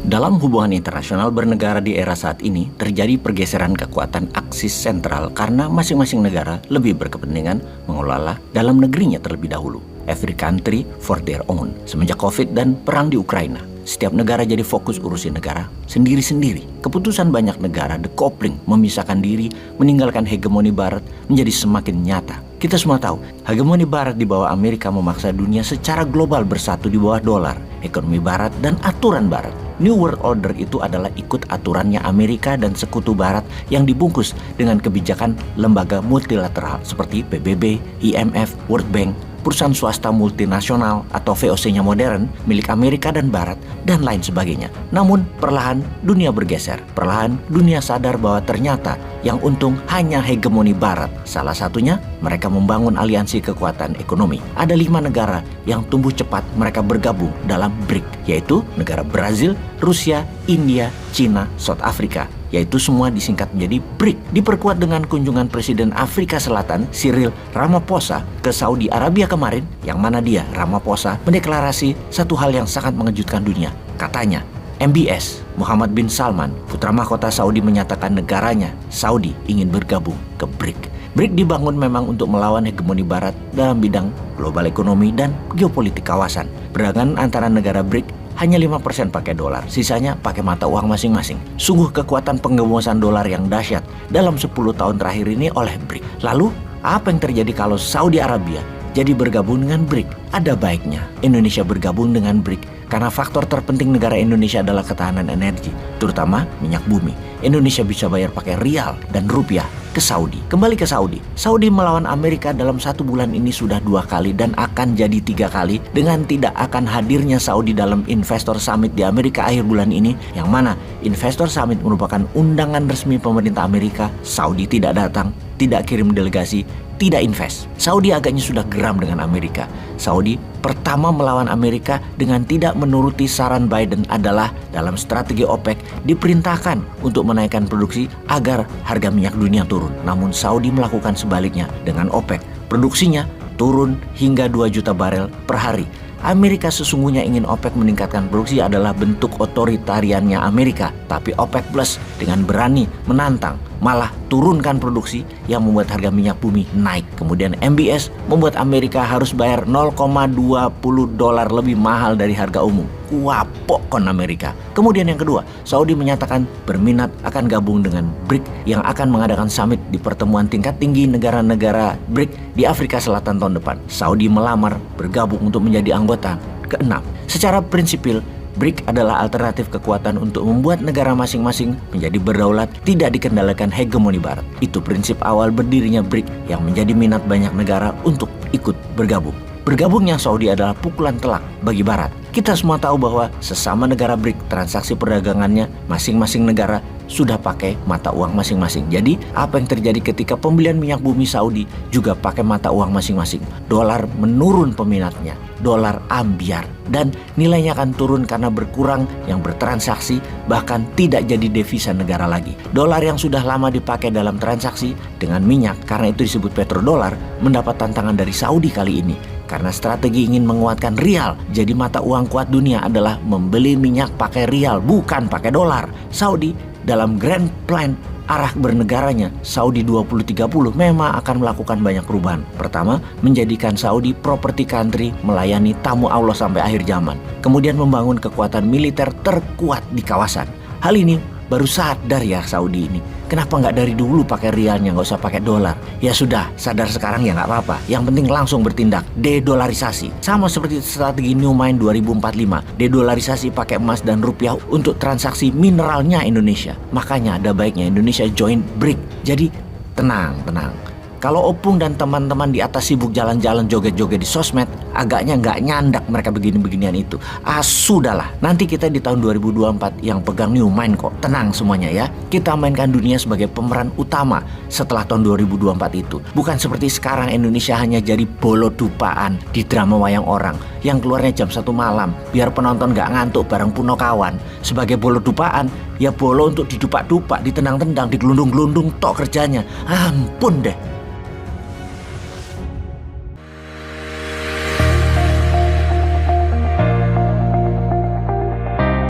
Dalam hubungan internasional bernegara di era saat ini, terjadi pergeseran kekuatan aksis sentral karena masing-masing negara lebih berkepentingan mengelola dalam negerinya terlebih dahulu. Every country for their own. Semenjak COVID dan perang di Ukraina, setiap negara jadi fokus urusin negara sendiri-sendiri. Keputusan banyak negara, decoupling, memisahkan diri, meninggalkan hegemoni Barat menjadi semakin nyata. Kita semua tahu, hegemoni Barat di bawah Amerika memaksa dunia secara global bersatu di bawah dolar, ekonomi Barat, dan aturan Barat. New World Order itu adalah ikut aturannya Amerika dan sekutu Barat yang dibungkus dengan kebijakan lembaga multilateral seperti PBB, IMF, World Bank, perusahaan swasta multinasional atau VOC-nya modern milik Amerika dan Barat, dan lain sebagainya. Namun perlahan dunia bergeser. Perlahan dunia sadar bahwa ternyata yang untung hanya hegemoni Barat. Salah satunya mereka membangun aliansi kekuatan ekonomi. Ada 5 negara yang tumbuh cepat mereka bergabung dalam BRIC, yaitu negara Brazil, Rusia, India, China, South Africa, yaitu semua disingkat menjadi BRIC. Diperkuat dengan kunjungan Presiden Afrika Selatan Cyril Ramaphosa ke Saudi Arabia kemarin, yang mana dia, Ramaphosa, mendeklarasi satu hal yang sangat mengejutkan dunia. Katanya, MBS, Muhammad bin Salman, putra mahkota Saudi, menyatakan negaranya, Saudi, ingin bergabung ke BRIC. BRIC dibangun memang untuk melawan hegemoni Barat dalam bidang global ekonomi dan geopolitik kawasan. Perdagangan antara negara BRIC hanya 5% pakai dolar, sisanya pakai mata uang masing-masing. Sungguh kekuatan penggembosan dolar yang dahsyat dalam 10 tahun terakhir ini oleh BRIC. Lalu, apa yang terjadi kalau Saudi Arabia jadi bergabung dengan BRIC? Ada baiknya Indonesia bergabung dengan BRIC karena faktor terpenting negara Indonesia adalah ketahanan energi, terutama minyak bumi. Indonesia bisa bayar pakai rial dan rupiah ke Saudi. Kembali ke Saudi. Saudi melawan Amerika dalam 1 bulan ini sudah 2 kali dan akan jadi 3 kali dengan tidak akan hadirnya Saudi dalam Investor Summit di Amerika akhir bulan ini, yang mana Investor Summit merupakan undangan resmi pemerintah Amerika. Saudi tidak datang, tidak kirim delegasi, tidak invest. Saudi agaknya sudah geram dengan Amerika. Saudi pertama melawan Amerika dengan tidak menuruti saran Biden adalah dalam strategi OPEC diperintahkan untuk menaikkan produksi agar harga minyak dunia turun. Namun Saudi melakukan sebaliknya dengan OPEC. Produksinya turun hingga 2 juta barel per hari. Amerika sesungguhnya ingin OPEC meningkatkan produksi adalah bentuk otoritariannya Amerika. Tapi OPEC Plus dengan berani menantang, malah turunkan produksi yang membuat harga minyak bumi naik. Kemudian MBS membuat Amerika harus bayar 0,20 dolar lebih mahal dari harga umum. Kuapok kon Amerika. Kemudian yang kedua, Saudi menyatakan berminat akan gabung dengan BRIC yang akan mengadakan summit di pertemuan tingkat tinggi negara-negara BRIC di Afrika Selatan tahun depan. Saudi melamar bergabung untuk menjadi anggota ke-6. Secara prinsipil, BRIC adalah alternatif kekuatan untuk membuat negara masing-masing menjadi berdaulat, tidak dikendalikan hegemoni Barat. Itu prinsip awal berdirinya BRIC yang menjadi minat banyak negara untuk ikut bergabung. Bergabungnya Saudi adalah pukulan telak bagi Barat. Kita semua tahu bahwa sesama negara BRIC, transaksi perdagangannya masing-masing negara sudah pakai mata uang masing-masing. Jadi apa yang terjadi ketika pembelian minyak bumi Saudi juga pakai mata uang masing-masing? Dolar menurun peminatnya, dolar ambyar, dan nilainya akan turun karena berkurang yang bertransaksi, bahkan tidak jadi devisa negara lagi. Dolar yang sudah lama dipakai dalam transaksi dengan minyak, karena itu disebut petrodolar, mendapat tantangan dari Saudi kali ini. Karena strategi ingin menguatkan rial, jadi mata uang kuat dunia adalah membeli minyak pakai rial, bukan pakai dolar. Saudi dalam grand plan arah bernegaranya Saudi 2030 memang akan melakukan banyak perubahan. Pertama, menjadikan Saudi property country melayani tamu Allah sampai akhir zaman. Kemudian membangun kekuatan militer terkuat di kawasan. Hal ini baru sadar ya Saudi ini. Kenapa nggak dari dulu pakai rialnya, nggak usah pakai dolar? Ya sudah, sadar sekarang ya nggak apa-apa. Yang penting langsung bertindak, dedolarisasi. Sama seperti strategi New Mind 2045, dedolarisasi pakai emas dan rupiah untuk transaksi mineralnya Indonesia. Makanya ada baiknya Indonesia join BRIC. Jadi tenang. Kalau Opung dan teman-teman di atas sibuk jalan-jalan joget-joget di sosmed, agaknya nggak nyandak mereka begini-beginian itu. Sudahlah, nanti kita di tahun 2024 yang pegang New Mind kok. Tenang semuanya ya. Kita mainkan dunia sebagai pemeran utama setelah tahun 2024 itu. Bukan seperti sekarang Indonesia hanya jadi bolo dupaan di drama wayang orang yang keluarnya jam 1 malam biar penonton nggak ngantuk bareng Punokawan. Sebagai bolo dupaan, ya bolo untuk didupak-dupak, ditendang-tendang, digelundung-gelundung tok kerjanya. Ampun deh.